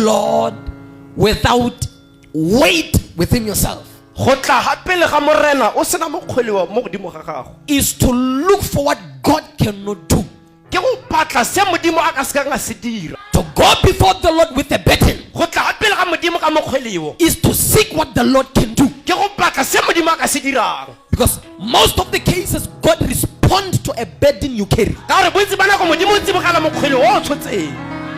Lord without weight within yourself is to look for what God cannot do. To go before the Lord with a burden is to seek what the Lord can do. Because most of the cases God responds to a burden you carry.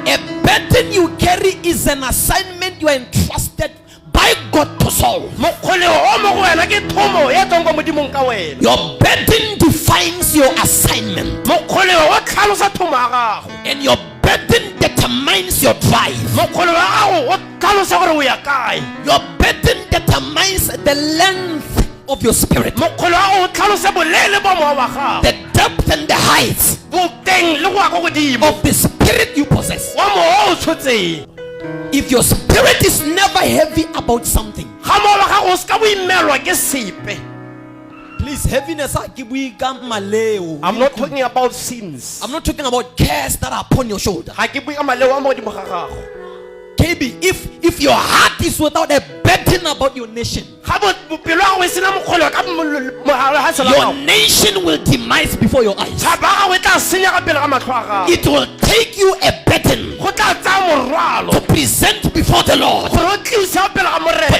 A burden you carry is an assignment you are entrusted by God to solve. Your burden defines your assignment, and your burden determines your drive. Your burden determines the length of your spirit, the depth and the height of the spirit you possess. If your spirit is never heavy about something, please, heaviness. I'm not talking about sins. I'm not talking about cares that are upon your shoulder. KB, if your heart is without a burden about your nation, your nation will demise before your eyes. It will take you a burden to present before the Lord, for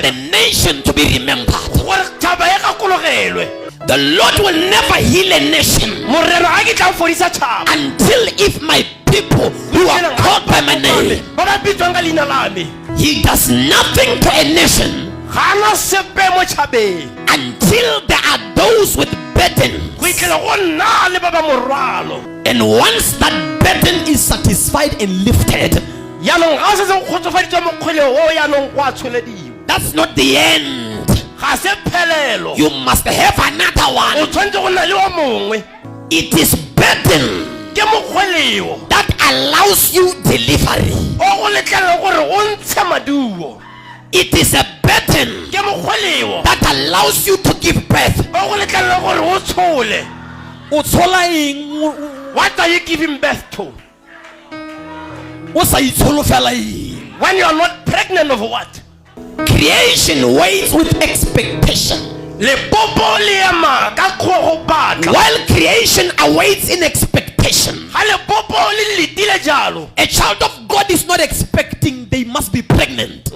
the nation to be remembered. The Lord will never heal a nation until if my people who are called by my name, he does nothing to a nation until there are those with burdens. And once that burden is satisfied and lifted, that's not the end. You must have another one. It is burden that allows you delivery. It is a burden that allows you to give birth. What are you giving birth to? When you are not pregnant of what? Creation waits with expectation. While creation awaits in expectation, a child of God is not expecting they must be pregnant.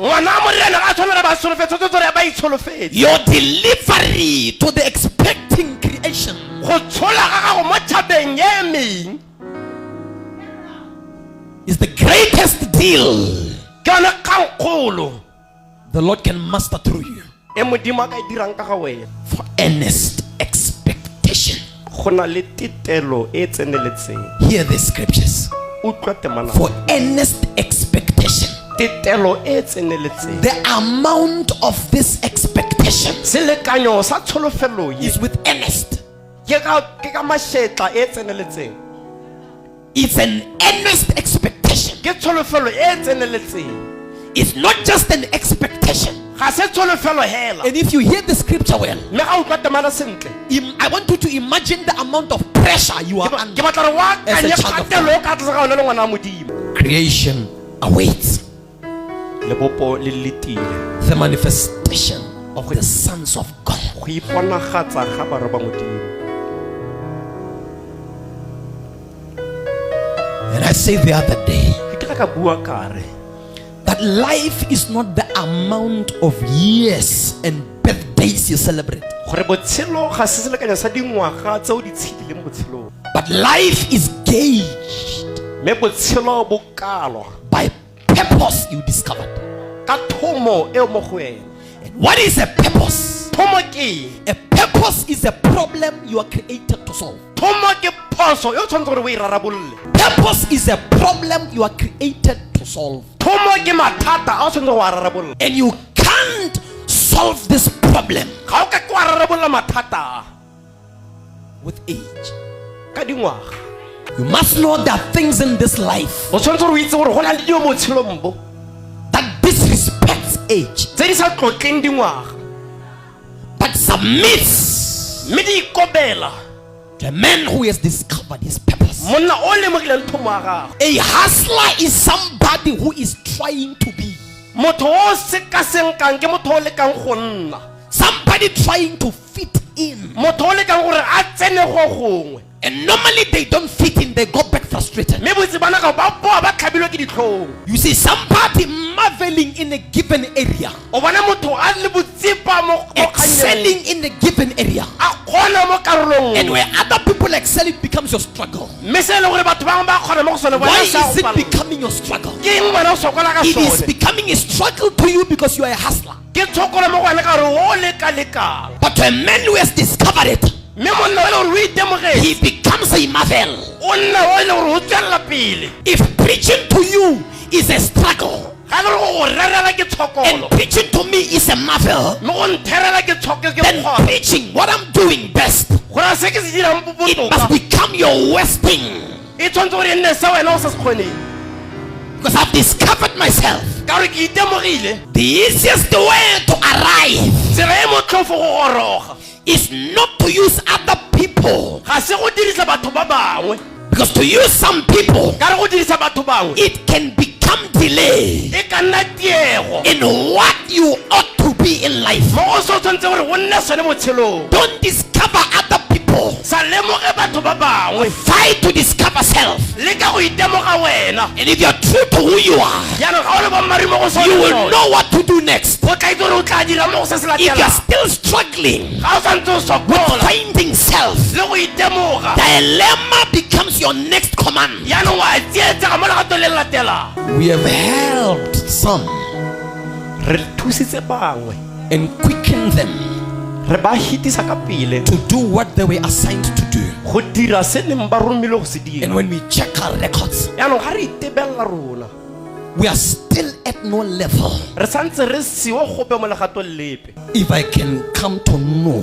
Your delivery to the expecting creation is the greatest deal the Lord can master through you. For earnest expectation. Hear the scriptures. For earnest expectation. The amount of this expectation is with earnest. It's an earnest expectation. It's not just an expectation. And if you hear the scripture well, I want you to imagine the amount of pressure you are under as a child of God. Creation awaits the manifestation of the sons of God. And I said the other day that life is not the amount of years and birthdays you celebrate, but life is gauged by purpose you discovered. And what is a purpose? A purpose is a problem you are created to solve. Purpose is a problem you are created to solve. And you can't solve this problem with age. You must know there are things in this life that disrespects age, but submits to a man who has discovered his purpose. A hustler is somebody somebody who is trying to be. Motho o sekasenkang ke motho o lekang go nna. Somebody trying to fit in. Motho o lekang gore a tsene go gongwe. And normally they don't fit in, they go back frustrated. Me botse bana ka ba boa ba tlhabilwe ke ditlhong. You see somebody marveling in a given area, O bona motho a le botsipa mo excelling in a given area, a kgona mo karolong. and where other people excel, it becomes your struggle. Me se le gore batho bangwe ba kgona mo go sone Why bona sa is it becoming your struggle? ke eng wena o sokola ka It is sone? becoming a struggle to you because you are a hustler. Ke tshokolo mo go wena ka gore o leka-lekang. But to a man who has discovered it, Me monna o le gore o itemogetse. he becomes a marvel. O nna o le gore o tswelela pele. If preaching to you is a struggle, Ga le go go rerela ke and tshokolo. preaching to me is a marvel, Mo go ntherela ke tshoko ke then bogole. preaching, what I'm doing best, Gore se ke se dirang it must botoka. become your worst thing. E tshwanetse gore e nne se wena o sa se kgoneng. Because I've discovered myself, Ka gore ke itemogile. the easiest way to arrive Tsela e motlhofo go goroga. is not to use other people. Ga se go dirisa batho ba bangwe. Because to use some people, Ka re go dirisa batho bangwe. it can become delay E ka nna tiego. in what you ought to be in life. Mo go so tshwanetse gore go nne sone botshelong. Don't discover other people. Sa lemoge batho ba bangwe. Fight to discover self. Le ka go itemoga wena. And if you're true to who you are, Jaanong ga o le bommari mo go sone you will sone. know what to do next. O tla itse gore o tla dira mo go se se If you're latelang. still struggling Ga o santse o with sokola finding self, le go itemoga. dilemma becomes your next command. Jaanong wa tsietsega mo legatong le le latelang. We have helped some Re thusitse bangwe. and quickened them Re ba hitisa ka pele. to do what they were assigned to do. Go dira se neng ba romile go se dira. And when we check our records, Jaanong ga re itebelela rona. we are still at no level. Re santse re siwa gope mo legatong lepe. If I can come to know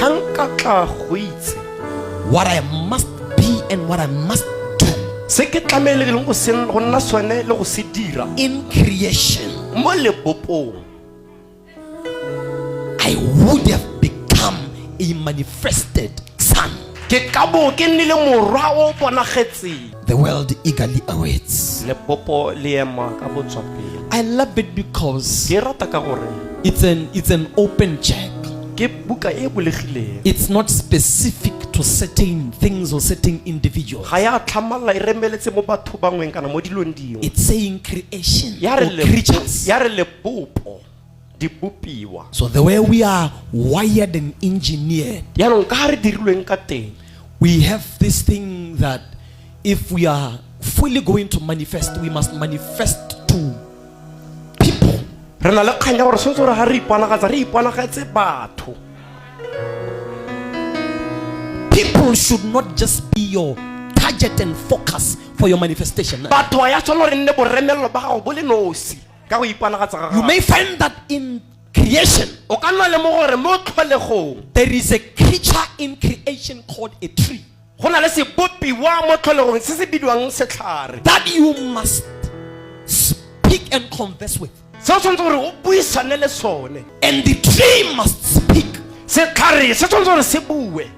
Ga nka tla go itse what I must be and what I must do se ke tlameileng go nna sone le go se dira in creation, mo lebopong, I would have become a manifested son. ke ka bo ke nnile morwa o bonagetseng. The world eagerly awaits. Lepopo le ema ka botswa pele. I love it because Ke rata ka gore it's an open check. ke buka e bulegileng. It's not specific to certain things or certain individuals. Ga ya tlhamalla e remeletse mo batho bangweng kana mo dilong dingwe. It's saying creation Ya or re creatures. lepopo di bopiwa. So the way we are wired and engineered, Jaanong ka re dirilweng ka teng, we have this thing that if we are fully going to manifest, we must manifest to people. re na le kgang ya gore tshwanetse gore ga re iponagetse batho. People should not just be your target and focus for your manifestation. Batho ya tshwana gore nne boremelelo ba gago bo le nosi ka go iponagatsa ga You gago. may find that in creation, O ka nna le mo gore mo tlholegong there is a creature in creation called a tree go na le sebopiwa mo tlholegong se se bidiwang setlhare that you must speak and converse with. se o tshwanetse gore o buisane le sone. And the tree must speak. Setlhare se tshwanetse gore se bue.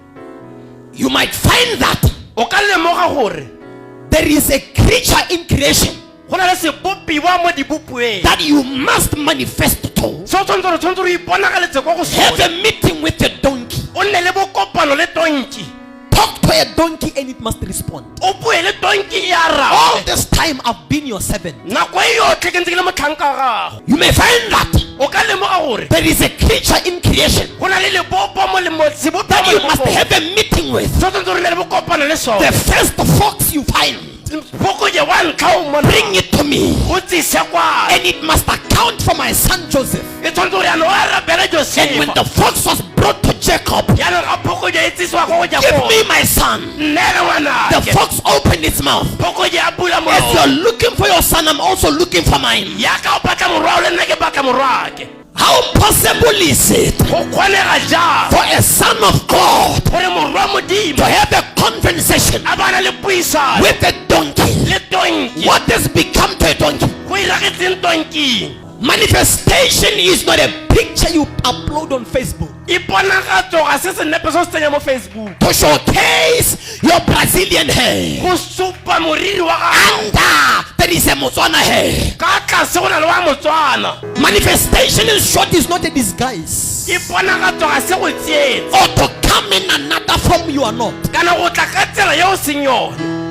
You might find that O ka lemoga gore there is a creature in creation go na le sebopiwa mo dibopueng that you must manifest to. se o tshwanetse gore o iponagaletse kwa go Have sone. a meeting with a donkey. O nne le bokopano le tonki. Talk to a donkey and it must respond. O bue le tonki e All arabe. this time I've been your servant. Nako e yotlhe ke ntse ke le motlhanka ga gago. You may find that O ka lemoga gore there is a creature in creation go na le lebopo mo sebopiwa that mo you must lebopong. have a meeting with. Se o tshwanetse gore le bokopano le sone. The first fox you find, Poko je wa ntlha o mona. bring it to me. O tsise kwa. And it must account for my son Joseph. E tshwanetse gore yana o arabele And when Josefa. the fox was brought to Jacob, Jaanong ga poko je e tsisiwa go ja give ko. me my son. Nnele The ngwanake. fox opened its mouth. Poko je a bula As molomo. you're looking for your son, I'm also looking for mine. Yaka o batla morwa o le nna ke batla morwake. How possible is it Go kgonega jang for a son of God gore morwa modimo to have a conversation a bana le puisano with a donkey? le tonki? What has become to a donkey? Go iragetseng tonking? Manifestation is not a picture you upload on Facebook. Iponagatso ga se senepe se se tsenya mo Facebook. To showcase your Brazilian hair. Go supa moriri wa gago. Under there is a Motswana hair. Ka tlase go na le wa Motswana. Manifestation in short is not a disguise. Iponagatso ga se go tsietsa. Or to come in another form you are not. Kana go tla ka tsela yo seng yone.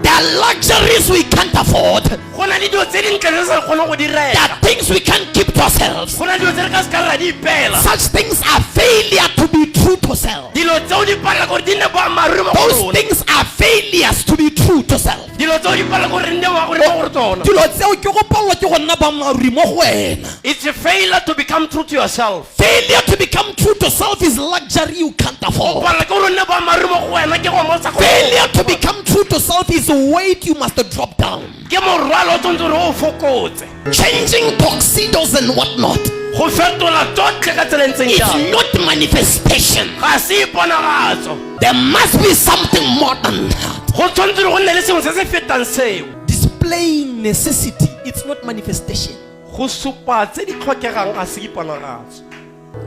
There are luxuries we can't afford. There Go na le dilo tse dintle tse sa kgone go di reka. are things we can't keep to ourselves. Go na le dilo tse re ka se ka ra di ipela. Such things are failure to be true to self. Dilo tse o di palla gore di nne boammaaruri mo go Those tsona. things are failures to be true to self. Dilo tse o di palla gore nne wa gore mo gore tsona. Dilo tseo ke go palelwa ke go nna boammaaruri mo go wena. It's a failure to become true to yourself. Failure to become true to self is luxury you can't afford. Palla ke gore nne boammaaruri mo go wena ke go mo sa go. Failure to become true to self is a weight you must drop down. Ke morwalo o tshwanetse gore o fokotse. Changing tuxedos and whatnot. Go fetola tsotlhe ka tsela e ntseng It's jang. not manifestation. Ga se iponagatso. There must be something more than that. Go tshwanetse go nne le sengwe se se fetang seo. Displaying necessity, it's not manifestation. Go supa tse di tlhokegang ga se iponagatso.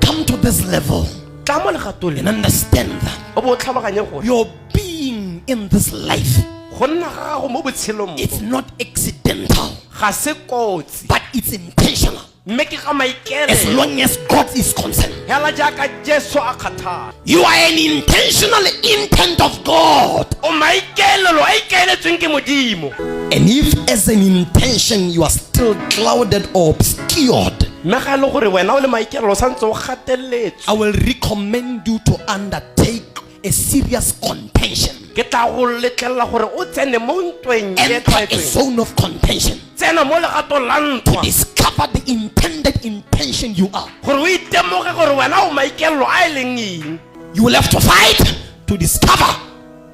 Come to this level Tla mo legatong and le. understand that O bo tlhaloganye gore your being in this life, go nna ga gago mo botshelong it's mo. not accidental, Ga se kotsi. but it's intentional. Mme ke ga As maikele. long as God is concerned, Hela jaaka Jesu a kgathala. you are an intentional intent of God. O maikelelo a ikaeletsweng ke Modimo. And if as an intention you are still clouded or obscured, Mme ga le gore wena o le maikelelo o santse o gateletswe. I will recommend you to undertake a serious contention. Ke tla go letlelela gore o tsene mo ntweng e Enter a tshwaetsweng. zone of contention. Tsena mo legatong la ntwa. Discover the intended intention you are. Gore o itemoge gore wena o maikelelo a e leng eng. You will have to fight to discover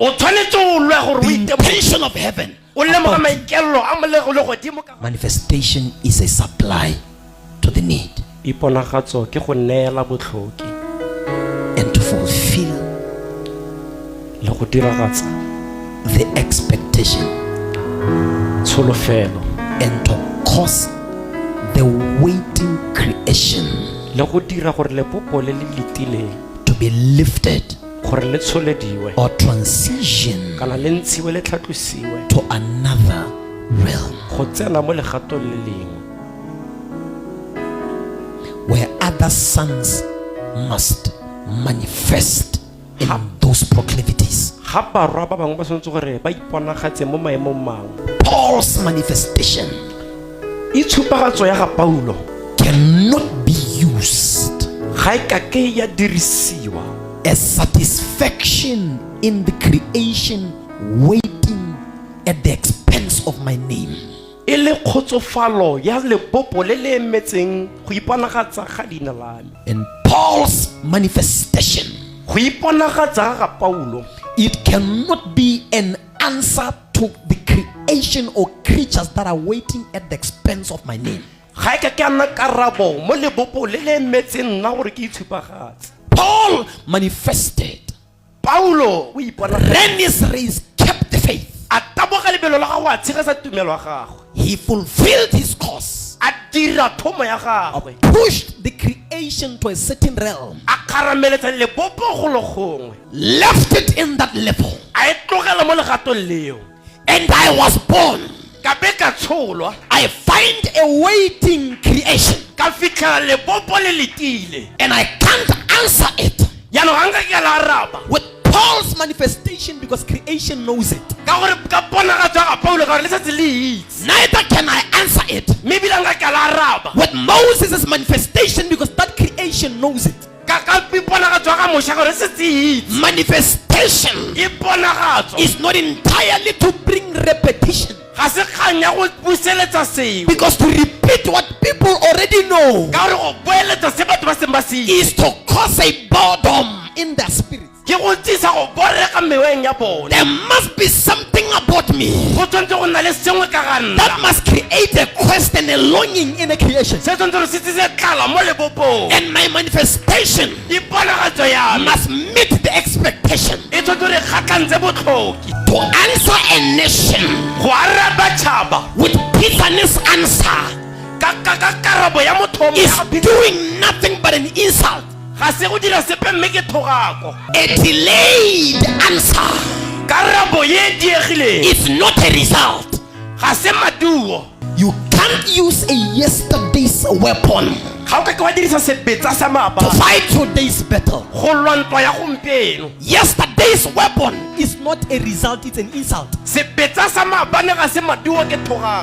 O tshwanetse o lwe gore o the itemoge. intention of heaven. O lemoga maikelelo a molego le godimo ka. Manifestation is a supply to the need Iponagatso ke go neela botlhoki and to fulfill le go diragatsa the expectation tsholofelo and to cause the waiting creation le go dira gore lepopo le le letileng to be lifted gore le tsholediwe or transition kana le ntshiwe le tlhatlosiwe to another realm go tsena mo legatong le lengwe where other sons must manifest in those proclivities. ga barwa ba bangwe ba tshwanetse gore ba iponagatse mo maemong mangwe. Paul's manifestation Itshupagatso ya ga Paulo cannot be used ga e ka ke ya dirisiwa as satisfaction in the creation waiting at the expense of my name. e le kgotsofalo ya lepopo le le emetseng go iponagatsa ga leina la me. And Paul's manifestation, Go iponagatsa ga Paulo it cannot be an answer to the creation or creatures that are waiting at the expense of my name. ga e ka ke ana karabo mo lebopo le le emetseng nna gore ke itshupagatse. Paul manifested. Paulo o iponagatsa Then Israel kept the faith. a taboga lebelo la gago a tshegetsa tumelo ya gagwe He fulfilled his cause, a dira thomo ya gagwe pushed the creation to a certain realm, a kgarameletsa lebopo go le gongwe left it in that level, a e tlogela mo legatong leo and I was born. ka be ka tsholwa I find a waiting creation, ka fitlhela lebopo le letile and I can't answer it yaanong ga nka ke la araba with Paul's manifestation because creation knows it. ka gore ka ponagatso ya ga Paulo ka gore le setse le itse Neither can I answer it mme ebile nka ke la araba with Moses' manifestation because that creation knows it. ka ponagatso ya ga Mosha gore e setse e itse Manifestation iponagatso is not entirely to bring repetition, ga se kgang ya go buseletsa sengwe because to repeat what people already know ka gore go boeletsa se batho ba seng ba se itse is to cause a boredom in their spirits. ke go tsisa go borega meweng ya bone. There must be something about me Go tshwanetse go nna le sengwe ka ga nna that must create a quest and a longing in a creation. se tshwanetse gore se tsise tlala mo lebopong. And my manifestation Iponagatso ya me must meet the expectation e tshwanetse gore kgatlhantse botlhoki to answer a nation go araba tšhaba with Phitsane's answer. is doing nothing but an insult. A delayed answer is not a result. You can't use a yesterday's weapon to fight today's battle. Yesterday's weapon is not a result, it's an insult.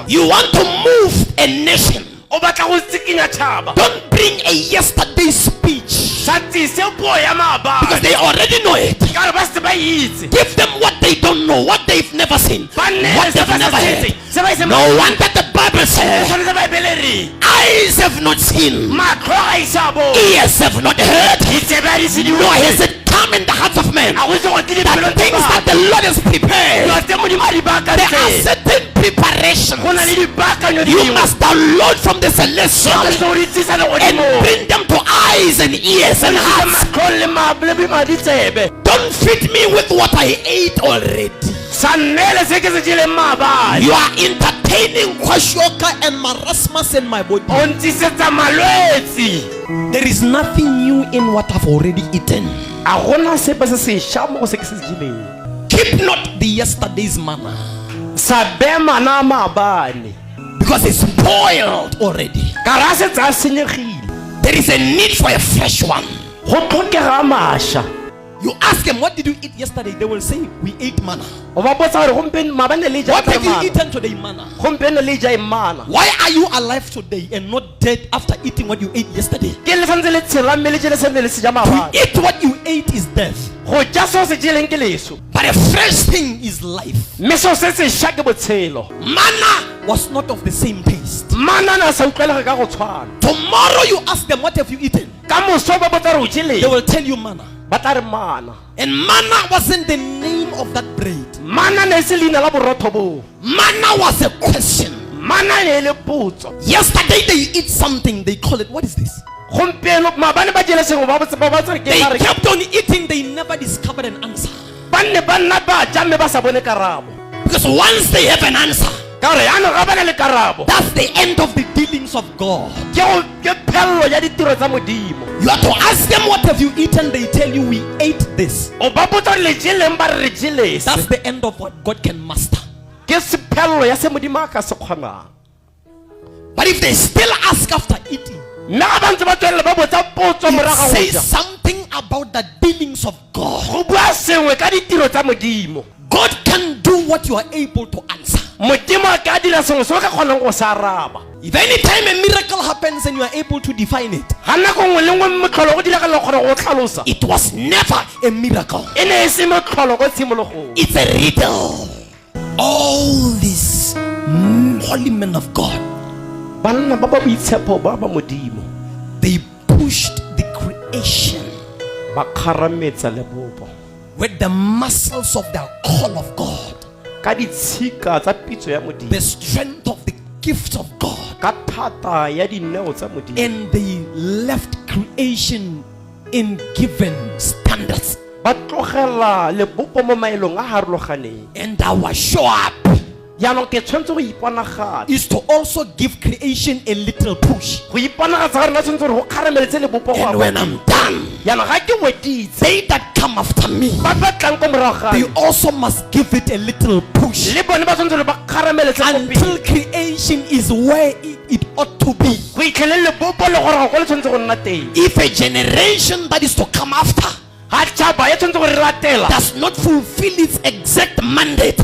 You want to move a nation. Don't bring a yesterday's speech because they already know it. Give them what they don't know, what they've never seen, what they've never heard. No wonder the Bible says, eyes have not seen, ears have not heard, nor has it come in the hearts of men. The things that the Lord has prepared, there are certain preparations you must download from the celestial and bring them to eyes and ears and hearts. Don't feed me with what I ate already. You are entertaining Kwashoka and marasmus in my body. There is nothing new in what I've already eaten. Keep not the yesterday's manna, because it's spoiled already. There is a need for a fresh one. You ask them, what did you eat yesterday? They will say, we ate manna. What have you eaten today? Manna. Why are you alive today and not dead after eating what you ate yesterday? To eat what you ate is death, but a fresh thing is life. Manna was not of the same taste. Tomorrow you ask them, what have you eaten? They will tell you manna. And manna wasn't the name of that bread. Manna was a question. Yesterday they eat something, they call it, what is this? They kept on eating, they never discovered an answer. Because once they have an answer, that's the end of the dealings of God. You have to ask them, what have you eaten? They tell you, we ate this. That's the end of what God can master. But if they still ask after eating, it says something about the dealings of God. God can do what you are able to answer. If any time a miracle happens and you are able to define it, it was never a miracle. It's a riddle. All these holy men of God, they pushed the creation with the muscles of the call of God, the strength of the gift of God, and they left creation in given standards. And our show up is to also give creation a little push. And when I'm done, they that come after me, they also must give it a little push until creation is where it ought to be. If a generation that is to come after does not fulfill its exact mandate,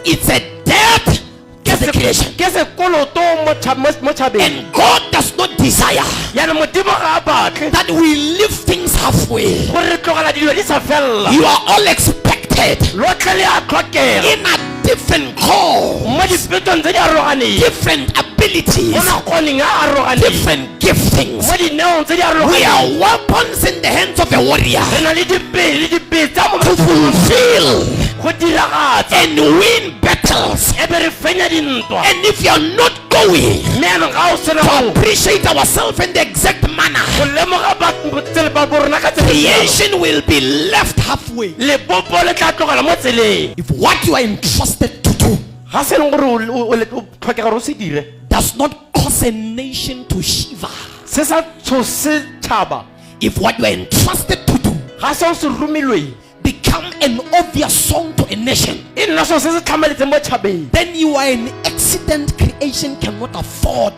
it's a death to the creation. And God does not desire that we leave things halfway. You are all expected in a different call, different abilities, different giftings. We are weapons in the hands of a warrior to fulfill and win battles. And if you are not going to appreciate ourselves in the exact manner, creation will be left halfway. If what you are entrusted to do does not cause a nation to shiver. Se sa tshose tshaba If what you are entrusted to do ga se o se romilwe become an obvious song to a nation, e nna so se se tlhamaletse mo tšhabeng, then you are an accident creation cannot afford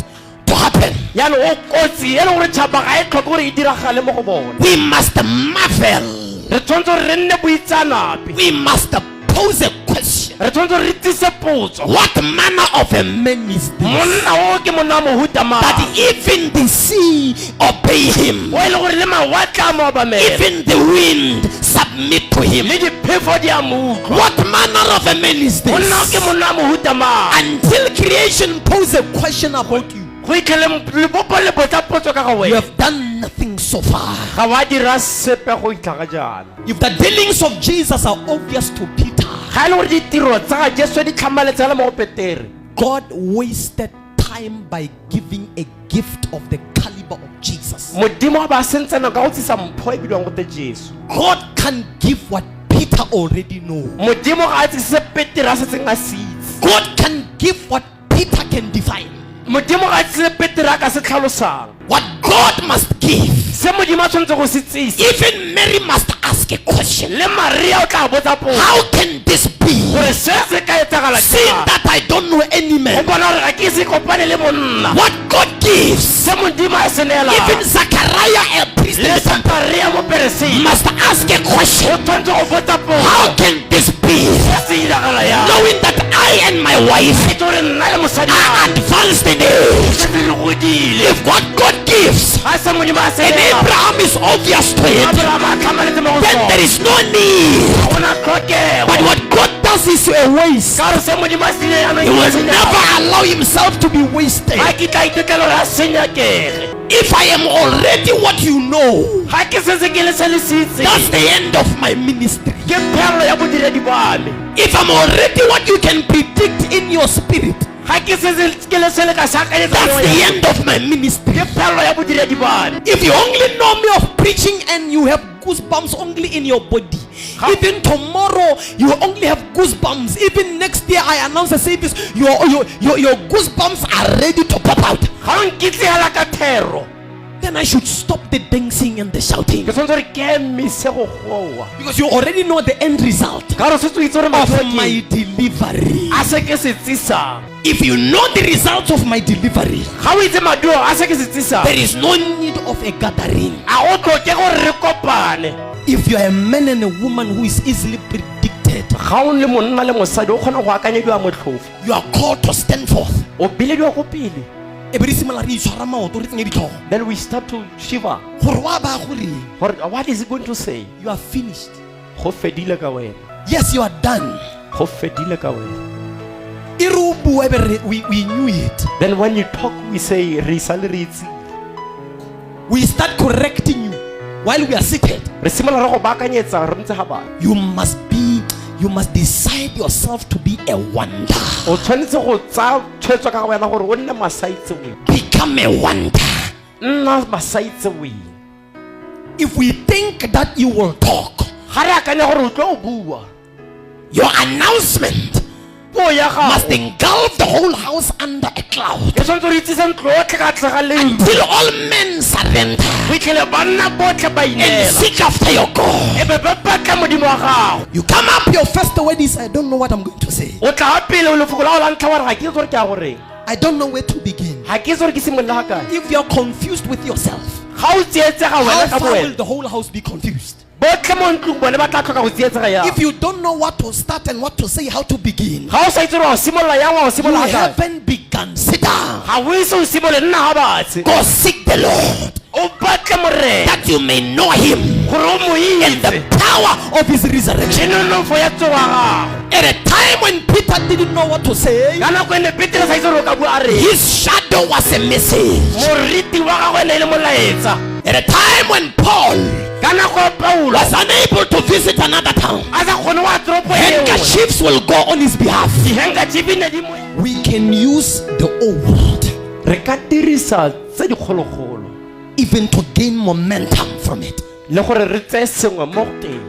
to happen. yaanong o kotsi e le gore tšhaba ga e tlhoke gore e diragale mo go bona. We must marvel. Re tshwanetse gore re nne boitsanape, We must pose a question. re tshwanetse gore re tise potso. What manner of a man is this, Monna o ke monna wa mohuta mang, that even the sea obey him, o e le gore le mawatle a mo obamela, even the wind submit to him? le diphefo di a mo utlwa. What manner of a man is Monna o ke this? monna wa mohuta mang, Until creation pose a question about you, go itlhele lebopo le botsa potso ka ga you wena, have done nothing so far. ga wa dira sepe go itlhaga jaana. If the dealings of Jesus are obvious to Peter, Ga e le gore ditiro tsa ga Jesu di tlhamaletse le mo go Petere, God wasted time by giving a gift of the caliber of Jesus. modimo a ba sentsana ka go tsisa mpho e bidiwang gote Jesu. God can give what Peter already know. Modimo ga a tsise Petere a setseng a se itse. God can give what Peter can define. Modimo ga a tsise Petere a ka se tlhalosang. What God must give. Se modimo a tshwanetse go se tsisa. Even Mary must ask a question. Le Maria o tla botsa potso How can this be? gore se se ka etsagala Seeing jang? that I don't know any O man. bona gore ga ke se kopane le monna. What God gives. Se modimo a se neelang. Even Zachariah, a priest in Le the temple, Zakaria mo pereseng must ask a question. o tshwanetse go botsa How potso can this be? se se iragala yang. Knowing that I and my wife Ke tlo re nna le mosadi are wa me advanced in age. se re godile. If what God gives Ga se modimo a se and neelang, Abraham is obvious to him, Abraham a tlhamaletse mo go then sona. there is no need. Ga gona tlhokego. But what God does is a waste. Ka gore se modimo a se neelang, He will never allow himself to be wasted. ga ke tla itekela gore a senyakege. If I am already what you know, Ga ke setse ke le se le se itseng, that's the end of my ministry. ke phelelo ya bodiredi ba me. If I'm already what you can predict in your spirit, Ga ke setse ke le se le ka se akanyetsa that's mo the wena, end of my ministry. ke phelelo ya bodiredi ba me. If you only know me of preaching and you have goosebumps only in your body, even tomorrow you only have goosebumps. Even next year I announce a service, your goosebumps are ready to pop out. Ga o nkitsegela ka thero, Then I should stop the dancing and the shouting, ke tshwanetse gore ke emise go goa. because you already know the end result Ka gore setse o itse gore of matlho a my ke delivery. a se ke se tsisang. If you know the results of my delivery, Ga o itse maduo a se ke se tsisang, there is no need of a gathering. a go tlhoke gore re kopane. If you are a man and a woman who is easily predicted, Ga o le monna le mosadi o kgona go akanyediwa motlhofo, you are called to stand forth. o bilediwa go pele. Then Then we start to shiver. What is he going to say? you are finished. Go fedile ka wena. Yes, you are done. Go fedile ka wena. We knew it. Then when you talk, we say, re sale re itse. We start correcting you while we are seated. Re simolola go baakanyetsa re ntse ga bana. You must decide yourself to be a wonder. O tshwanetse go tsaya tshwetso ka wena gore o nne masaitse we. Become a wonder. Nna masaitse we. If we think that you will talk, Ga re akanya gore o tlo bua, your announcement puo ya must gago engulf the whole house under a cloud ke tshwanetse re itsise ntlo yotlhe ka tlhaga leng. till all men surrender Go itlhele banna botlhe ba and inela. seek after your God. E be ba batla modimo wa gago. You come up, your first word is, I don't know what I'm going to say. O tla ga pele o lefoko la go la ntlha wa re ga ke itse gore ke a goreng. I don't know where to begin. Ga ke itse gore ke simolola ga kae. If you're confused with yourself, Ga o tsietsega how wena ka far will boena, the whole house be confused? botlhe mo ntlong bone ba tla tlhoka go tsietsega yang. If you don't know what to start and what to say, how to begin, Ga o sa itse gore wa o simolola yang, wa o you simolola ga kae. haven't begun. Sit down. Ga o ise o simolole, nna ga batse. Go seek the Lord O batle morena that you may know him gore o mo and the itse. power of his resurrection. Ke nonofo ya tsogo ya gago. At a time when Peter didn't know what to say, Ka nako ene Petere sa itse gore o ka bua a reng. his shadow was a message. Moriti wa gagwe ene e le molaetsa. At a time when Paul Ka nako ya Paulo was unable to visit another town, a sa kgone wa toropo e nngwe. handkerchiefs will go on his behalf. Di-handkerchief ne di mo. We can use the old Re ka dirisa tse dikgologolo even to gain momentum from it. le gore re tseye sengwe mo teng.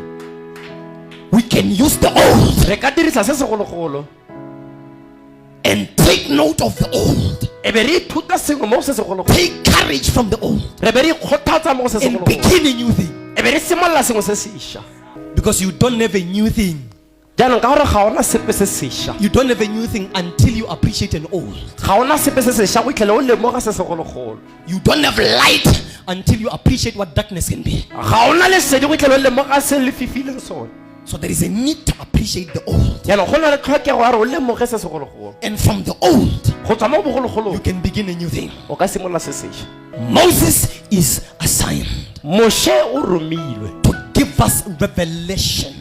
We can use the old Re ka dirisa se segologolo and take note of the old. Take courage from the old and begin a new thing. Because you don't have a new thing. You don't have a new thing until you appreciate an old. You don't have light until you appreciate what darkness can be. So there is a need to appreciate the old. And from the old, you can begin a new thing. Moses is assigned to give us revelation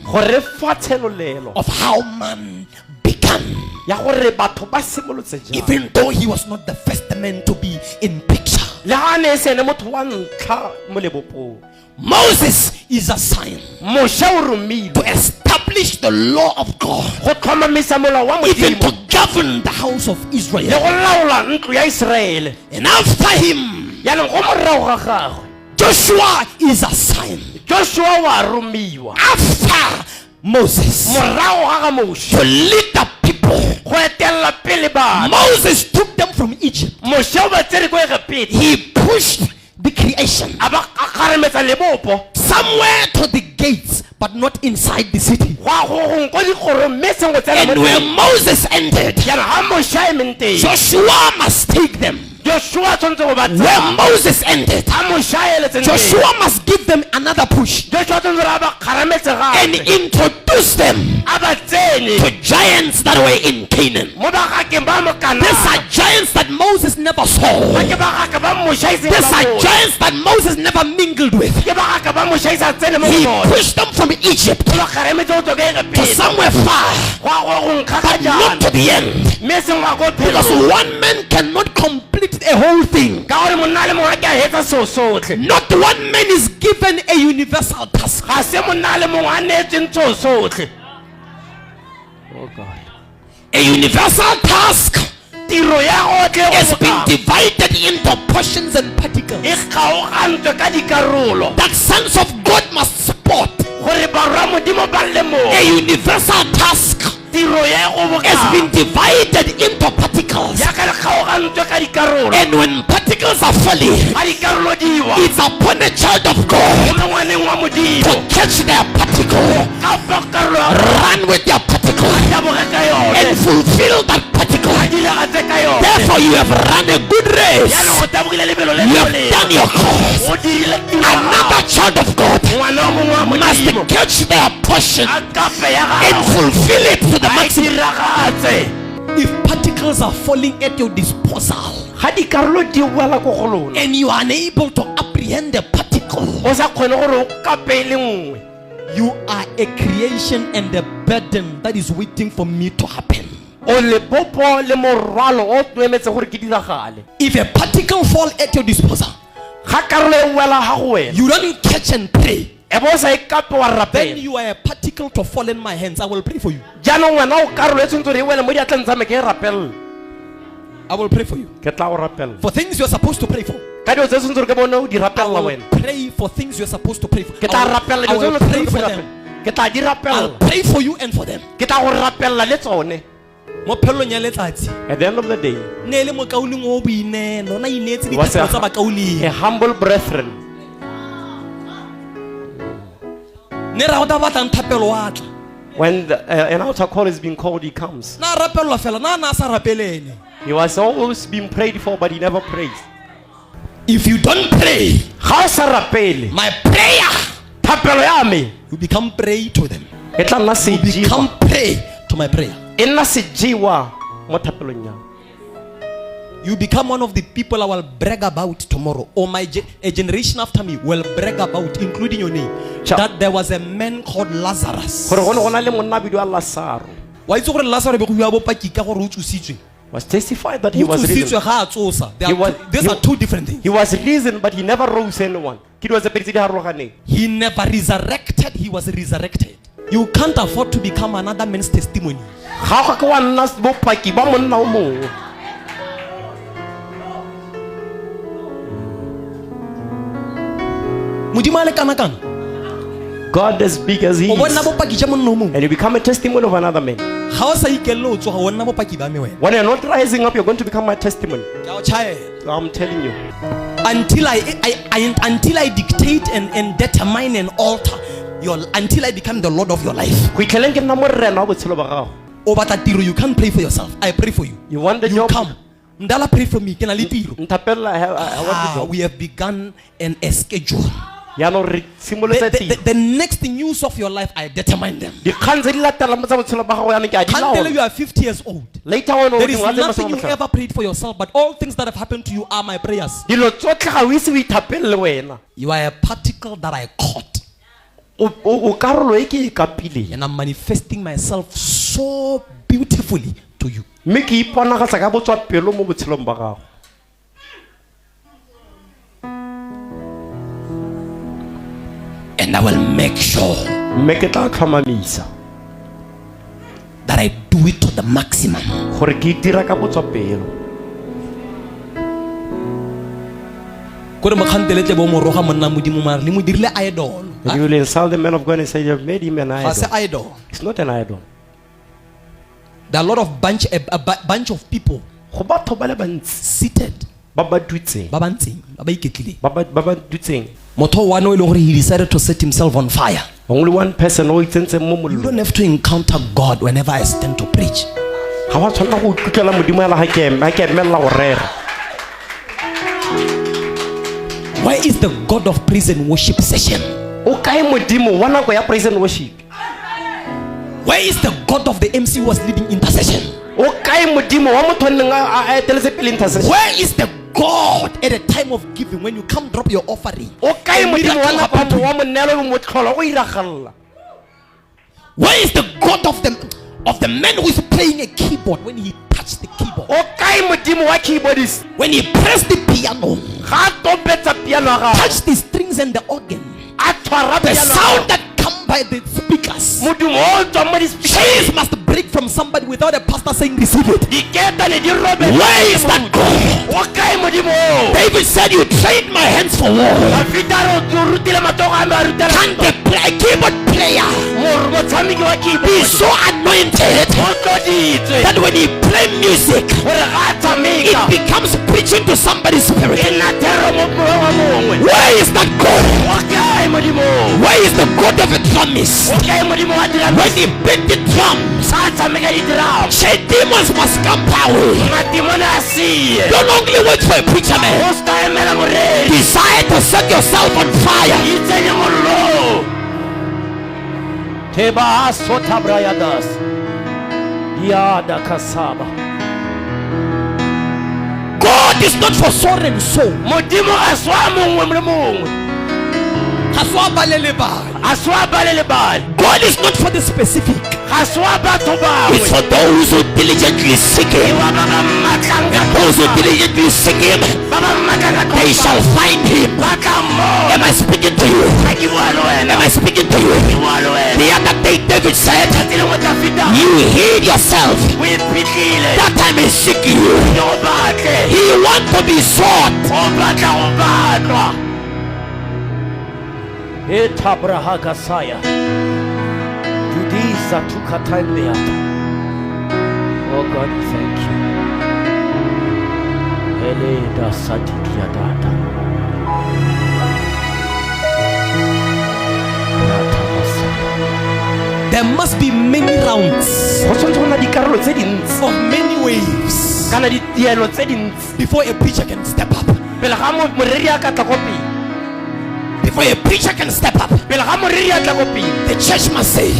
of how man began. Even though he was not the first man to be in picture. Moses is assigned to establish the law of God, even to govern the house of Israel. And after him, Joshua is assigned after Moses to lead the people. Moses took them from Egypt. He pushed the creation somewhere to the gates, but not inside the city. And where Moses entered, Joshua must take them. Where Moses entered, Joshua must give them another push and introduce them to giants that were in Canaan. These are giants that Moses never saw. These are giants that Moses never mingled with. He pushed them from Egypt to somewhere far, but not to the end. Because one man cannot complete a whole thing. Not one man is given a universal task. Oh God. A universal task has been divided into portions and particles that sons of God must support. A universal task has been divided into particles. And when particles are falling, it's upon a child of God to catch their particle, run with their particle, and fulfill that particle. Therefore you have run a good race. You have done your course. Another child of God must catch their portion and fulfill it to the maximum. If particles are falling at your disposal and you are unable to apprehend the particle, you are a creation and a burden that is waiting for me to happen. If a particle falls at your disposal, you don't catch and pray, then you are a particle to fall in my hands. I will pray for you. I will pray for you. For things you are supposed to pray for. I will pray for things you are supposed to pray for. I will pray for them. I'll pray for you and for them. At the end of the day, he was a humble brethren. When an altar call is being called, he comes. He was always being prayed for, but he never prays. If you don't pray, my prayer, you become prey to them. You become prey to my prayer. You become one of the people I will brag about tomorrow, or a generation after me will brag about, including your name, that there was a man called Lazarus. Was testified that he was risen. These are two different things. He was risen, but he never rose anyone. He never resurrected, he was resurrected. You can't afford to become another man's testimony. God as big as he is, and you become a testimony of another man. When you're not rising up, you're going to become my testimony. I'm telling you. Until I dictate and determine and alter until I become the Lord of your life. You can't pray for yourself. I pray for you. You want the you job? Come. Ndala pray for me. We have begun a schedule. The next news of your life, I determine them. Can't tell you are 50 years old. Later on, there is nothing you ever prayed for yourself, but all things that have happened to you are my prayers. You are a particle that I caught. And I'm manifesting myself so beautifully to you. And I will make sure that I do it to the maximum. You will insult the man of God and say you have made him an idol. It's not an idol. There are a lot of bunch of people seated. He decided to set himself on fire. Only one person. You don't have to encounter God whenever I stand to preach. Where is the God of praise and worship session? Where is the God of the MC who was leading intercession? Where is the God at the time of giving when you come drop your offering? Where is the God of the man who is playing a keyboard when he touched the keyboard? When he pressed the piano, touched the strings and the organ, the sound that come by the speakers, chains must break from somebody without a pastor saying receive it. Where is that God? David said, you trained my hands for war. Can the keyboard player be so anointed that when he play music it becomes preaching to somebody's spirit? Where is that God? Where is the God of a drummist? When he beat the drums, demons must come power. Don't only wait for a preacher man. Desire to set yourself on fire. God is not for so and so. God is not for the specific. It's for those who diligently seek him. And those who diligently seek him, they shall find him. Am I speaking to you? Am I speaking to you? The other day David said, you hid yourself that I may seek you. He wants to be sought. Oh God, thank you. There must be many rounds of many waves before a preacher can step up. Before a preacher can step up, the church must say,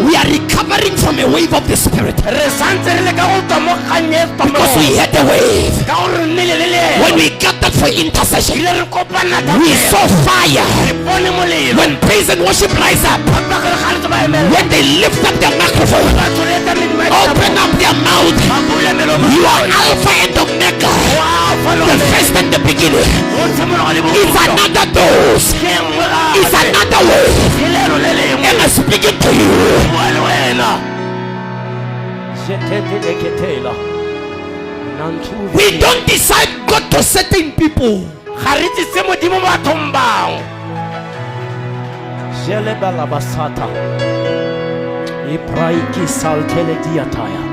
we are recovering from a wave of the Spirit. Because we had a wave. When we gathered for intercession, we saw fire. When praise and worship rise up, when they lift up their microphone, open up their mouth, you are Alpha and Omega, the first and the beginning. It's another door. It's another way. Am I speaking to you? We don't decide God to certain people. Ipraiki saltele diataya.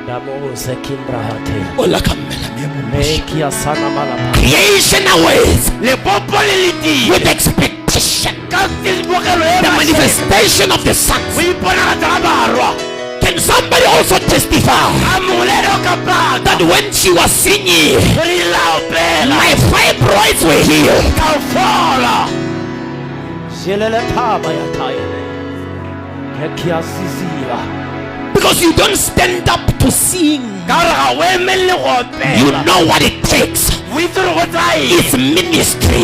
Damo zekindra hate. Mekia sana malapa. Creation awaits with expectation the manifestation of the sons. Can somebody also testify that when she was singing, my fibroids were healed? Because you don't stand up to sing, you know what it takes. It's ministry.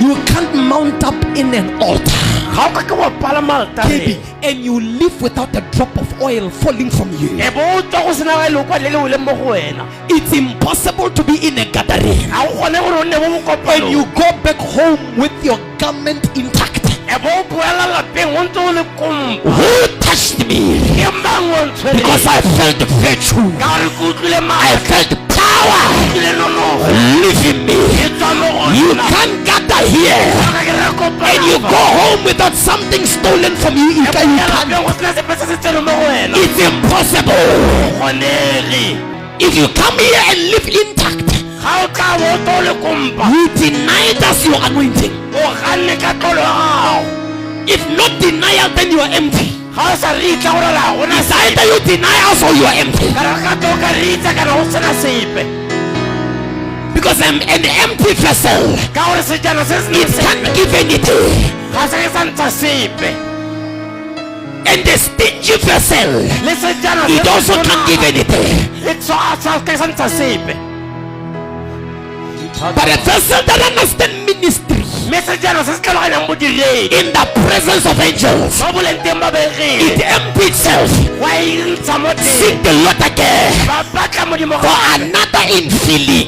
You can't mount up in an altar and you live without a drop of oil falling from you. It's impossible to be in a gathering and you go back home with your garment intact. Who touched me? Because I felt virtue, I felt power live in me. You can't gather here and you go home without something stolen from you. You can't. It's impossible. If you come here and live intact, you deny us your anointing. If not denial, then you are empty. It's either you deny us or you are empty. Because I'm an empty vessel. It can't give anything. And the stingy vessel, it also can't give anything. But a vessel that understands ministry in the presence of angels, it empties itself. Seek the Lord again for another infilling.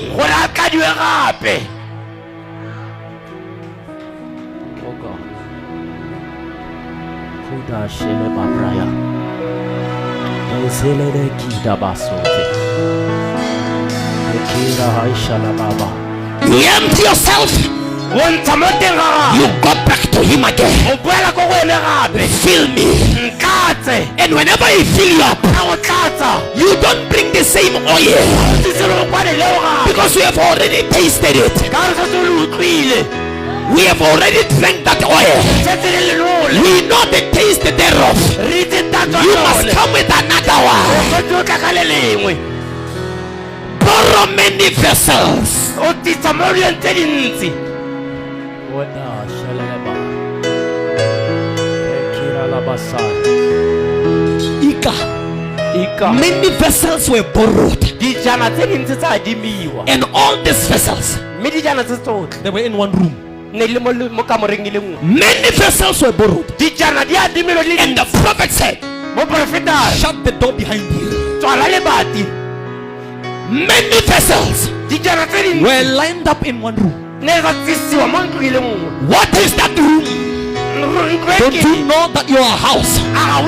Oh God. Kuda shele babraya. Ezele de kida basote. Ekira haishala baba. You empty yourself. You go back to him again. Fill me. And whenever he fill you up, you don't bring the same oil, because we have already tasted it. We have already drank that oil. We know the taste thereof. You must come with another one. Borrow many vessels. Many vessels were borrowed, and all these vessels, they were in one room. Many vessels were borrowed, and the prophet said, shut the door behind you. Many vessels were lined up in one room. What is that room? Don't you know that you are a house? You are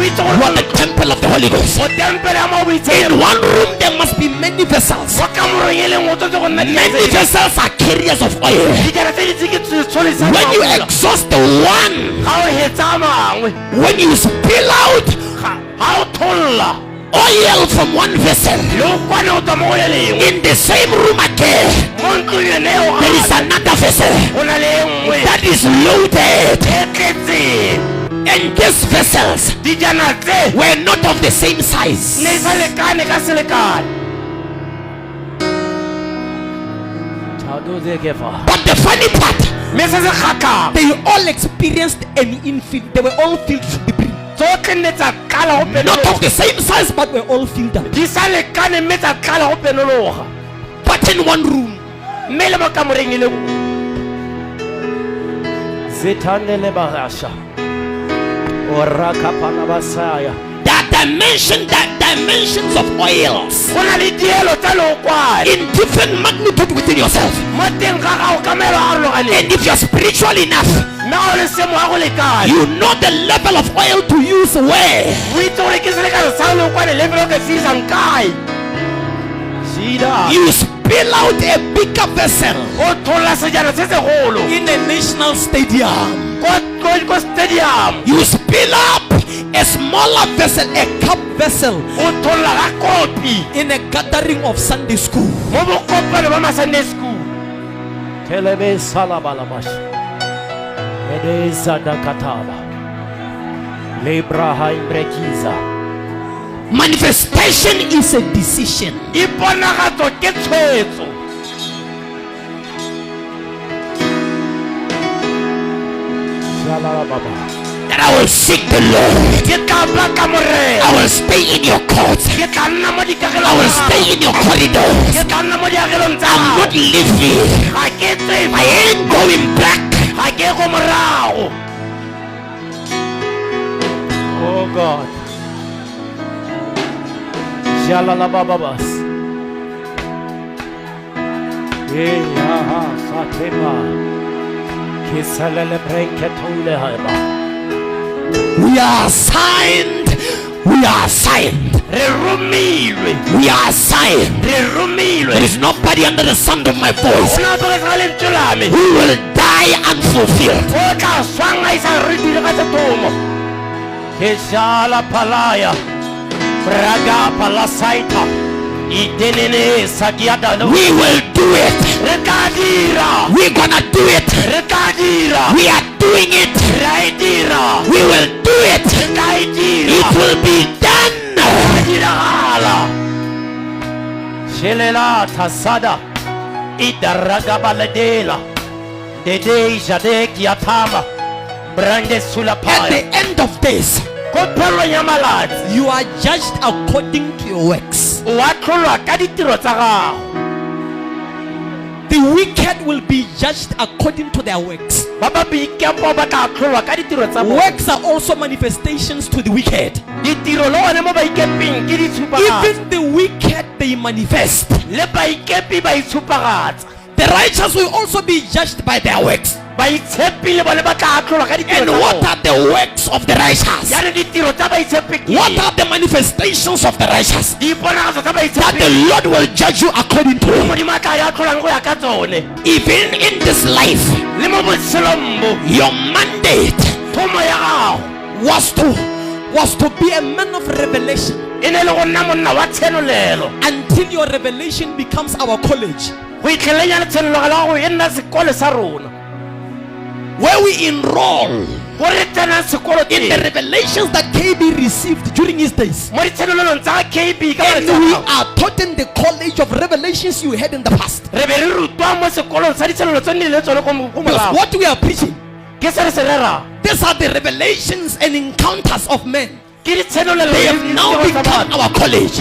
the temple of the Holy Ghost. In one room there must be many vessels. Many vessels are carriers of oil. When you exhaust the one, when you spill out oil from one vessel, in the same room again, there is another vessel that is loaded. And these vessels were not of the same size. But the funny part, they all experienced an infill. They were all filled with debris. Not of the same size, but were all filled up. But in one room. Dimensions of oils in different magnitude within yourself. And if you're spiritual enough, you know the level of oil to use where. You spill out a bigger vessel in a national stadium. You spill up a smaller vessel, a cup vessel, in a gathering of Sunday school. Manifestation is a decision. That I will seek the Lord. I will stay in your courts. I will stay in your corridors. I'm not leaving. I ain't going back. Oh God. Shalalababas. Satema. We are assigned. We are assigned. We are assigned. There is nobody under the sound of my voice who will die unfulfilled. Keshala palaya. Braga palasaita. We will do it. We're gonna do it. We are doing it. We will do it. It will be done. Shelela tasada idaraga baladela dede jade kiatama brande sulapaya. At the end of this, you are judged according to your works. The wicked will be judged according to their works. Works are also manifestations to the wicked. Even the wicked, they manifest. The righteous will also be judged by their works. And what are the works of the righteous? What are the manifestations of the righteous that the Lord will judge you according to? Even in this life, your mandate was to be a man of revelation until your revelation becomes our college, where we enroll in the revelations that KB received during his days. And we are taught in the college of revelations you had in the past. Because what we are preaching, these are the revelations and encounters of men. They have now become our college.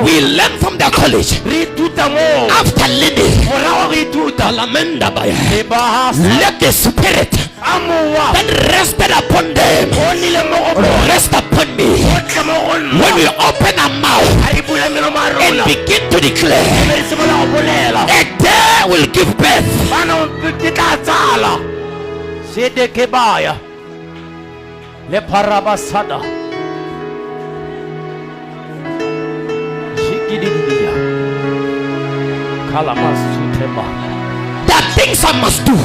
We learn from their college. After learning, let the spirit that rested upon them rest upon me. When we open our mouth and begin to declare, a day will give birth. Le parabasada Jigididia Kalamasutema. There are things I must do,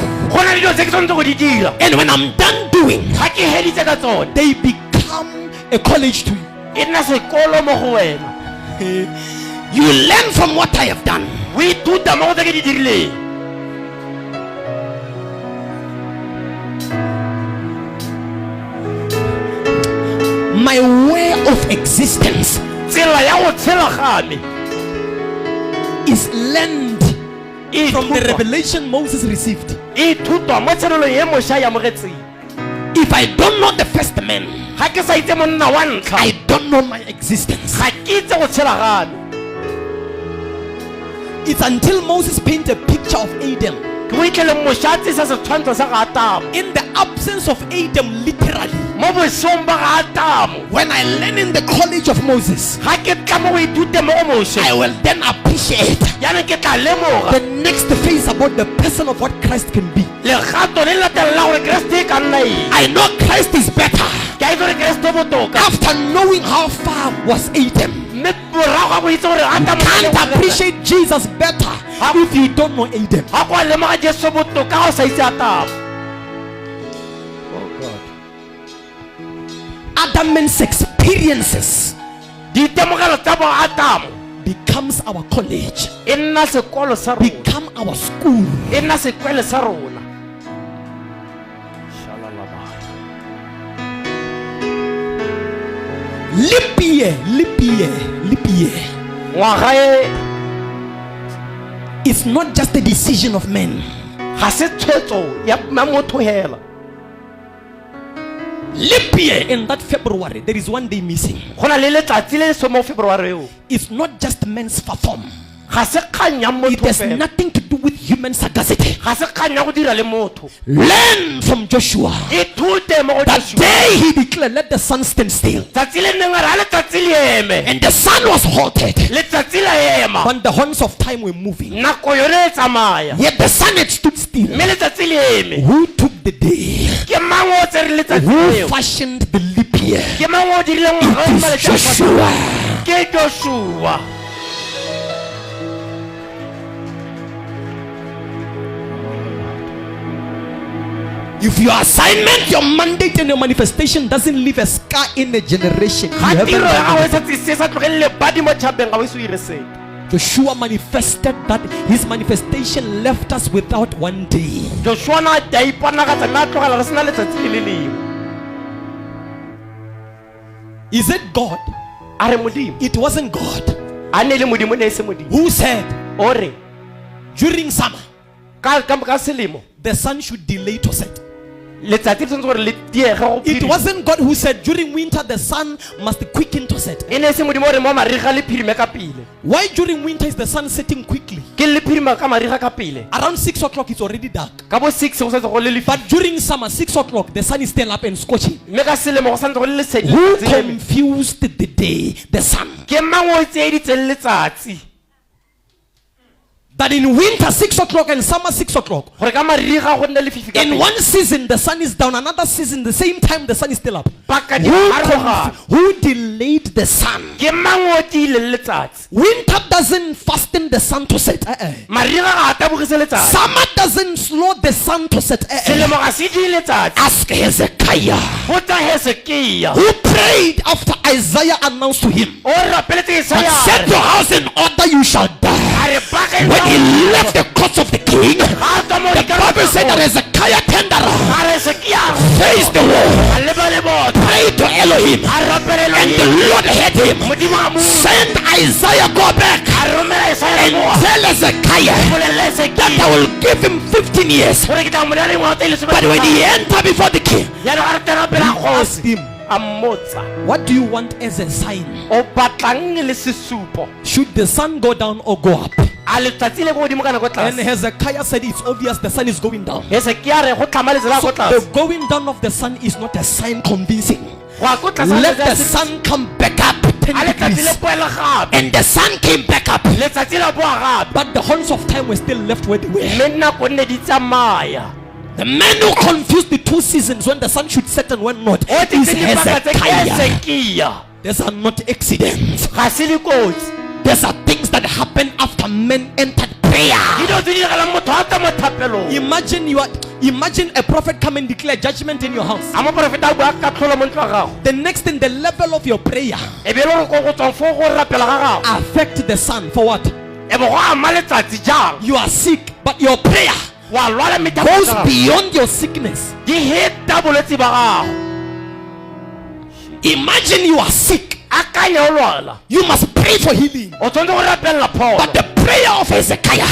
and when I'm done doing, they become a college to you. You learn from what I have done. My way of existence is learned from the revelation Moses received. If I don't know the first man, I don't know my existence. It's until Moses painted a picture of Adam. In the absence of Adam, literally, when I learn in the college of Moses, I will then appreciate the next phase about the person of what Christ can be. I know Christ is better after knowing how far was Adam. can't appreciate Jesus better if you don't know Adam. Oh God. Adam's experiences becomes our college, become our school. Leap year. It's not just a decision of men. Leap year in that February, there is one day missing. It's not just men's form. It has nothing to do with human sagacity. Learn from Joshua. That day he declared, let the sun stand still. And the sun was halted. When the horns of time were moving, yet the sun had stood still. Who took the day? Who fashioned the leap year? It is Joshua. If your assignment, your mandate, and your manifestation doesn't leave a scar in a generation, Joshua manifested that. His manifestation left us without one day. Is it God? It wasn't God. Who said during summer the sun should delay to set? It wasn't God who said during winter the sun must quicken to set. Why during winter is the sun setting quickly? Around 6 o'clock it's already dark. But during summer 6 o'clock the sun is still up and scorching. Who confused the day, the sun? That in winter 6 o'clock and summer 6 o'clock, in one season the sun is down, another season the same time the sun is still up. Who delayed the sun? Winter doesn't fasten the sun to set. Summer doesn't slow the sun to set. Ask Hezekiah, who prayed after Isaiah announced to him, set your house in order, you shall die. When he left the courts of the king, the Bible said that Hezekiah turned around, faced the wall, prayed to Elohim, and the Lord heard him. Send Isaiah, go back and tell Hezekiah that I will give him 15 years. But when he entered before the king, he asked him, what do you want as a sign? Should the sun go down or go up? And Hezekiah said it's obvious the sun is going down. So the going down of the sun is not a sign convincing. Let the sun come back up 10 degrees. And the sun came back up. But the horns of time were still left where they were. The man who confused the two seasons, when the sun should set and when not, is Hezekiah. These are not accidents. These are things that happen after men entered prayer. Imagine a prophet come and declare judgment in your house. The next thing, the level of your prayer affect the sun. For what? You are sick, but your prayer goes beyond your sickness. Imagine you are sick. You must pray for healing. But the prayer of Hezekiah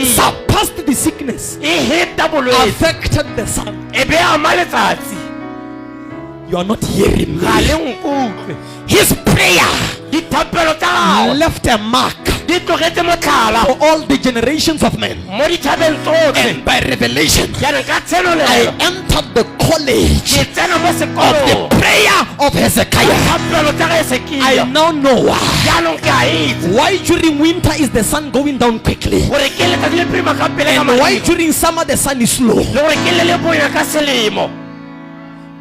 surpassed the sickness, affected the sun. You are not hearing me. His prayer left a mark for all the generations of men. And by revelation, I entered the college of the prayer of Hezekiah. I now know why during winter is the sun going down quickly, and why during summer the sun is slow.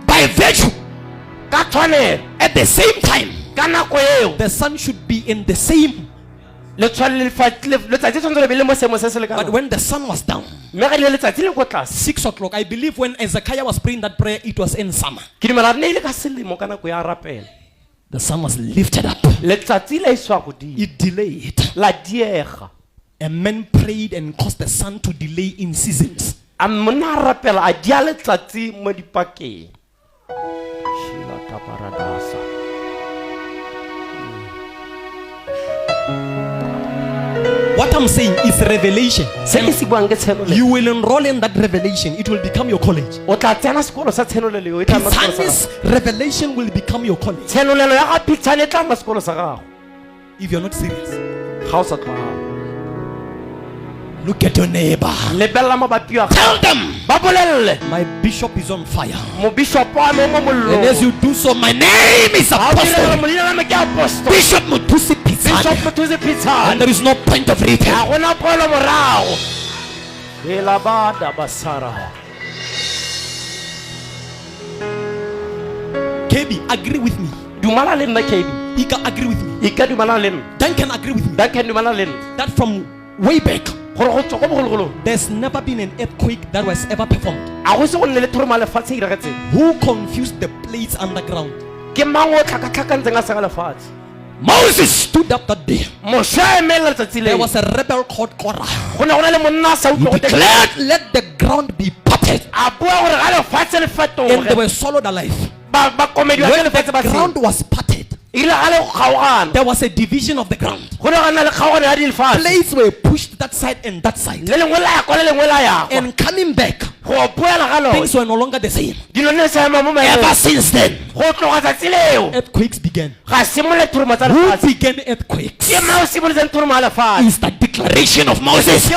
By virtue, at the same time, the sun should be in the same. But when the sun was down, 6 o'clock, I believe when Ezekiah was praying that prayer, it was in summer. The sun was lifted up. It delayed. And men prayed and caused the sun to delay in seasons. What I'm saying is revelation. You will enroll in that revelation. It will become your college. Phitsane's revelation will become your college. If you're not serious, look at your neighbor. Tell them, my bishop is on fire. And as you do so, my name is Apostle Bishop Mothusi Phitshane. And there is no point of return. KB, agree with me. He can agree with me. Dan can agree with me. That from way back, there's never been an earthquake that was ever performed. Who confused the plates underground? Moses stood up that day. There was a rebel called Korah who declared, let the ground be parted. And they were swallowed alive. When the ground was parted, there was a division of the ground. Plates were pushed that side and that side. And coming back, things were no longer the same. Ever since then, earthquakes began. Who began earthquakes? Is the declaration of Moses.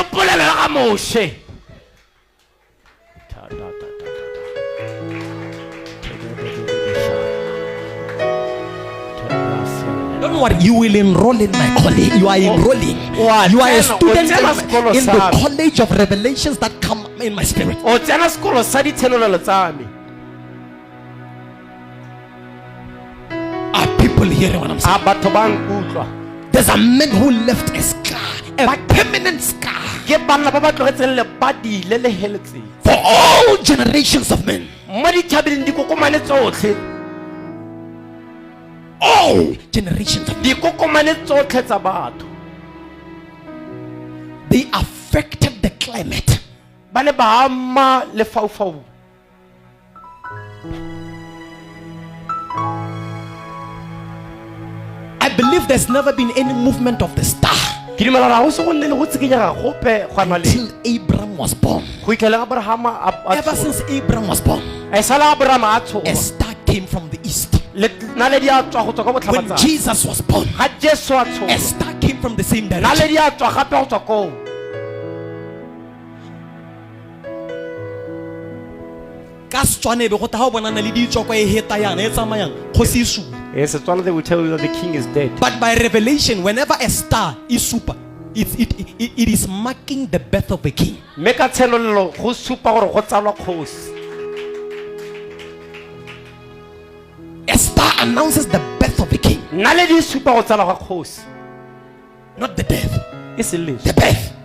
Don't worry, you will enroll in my college. You are enrolling. You are a student in the college of revelations that come in my spirit. Are people hearing what I'm saying? There's a man who left a scar, a permanent scar, for all generations of men. All generations of men. They affected the climate. I believe there's never been any movement of the star until Abraham was born. Ever since Abraham was born, a star came from the east. When Jesus was born, a star came from the same direction. Yes, it's one of them will tell you that the king is dead. But by revelation, whenever a star is super, it is marking the birth of the king. A star announces the birth of the king, not the death. The The birth.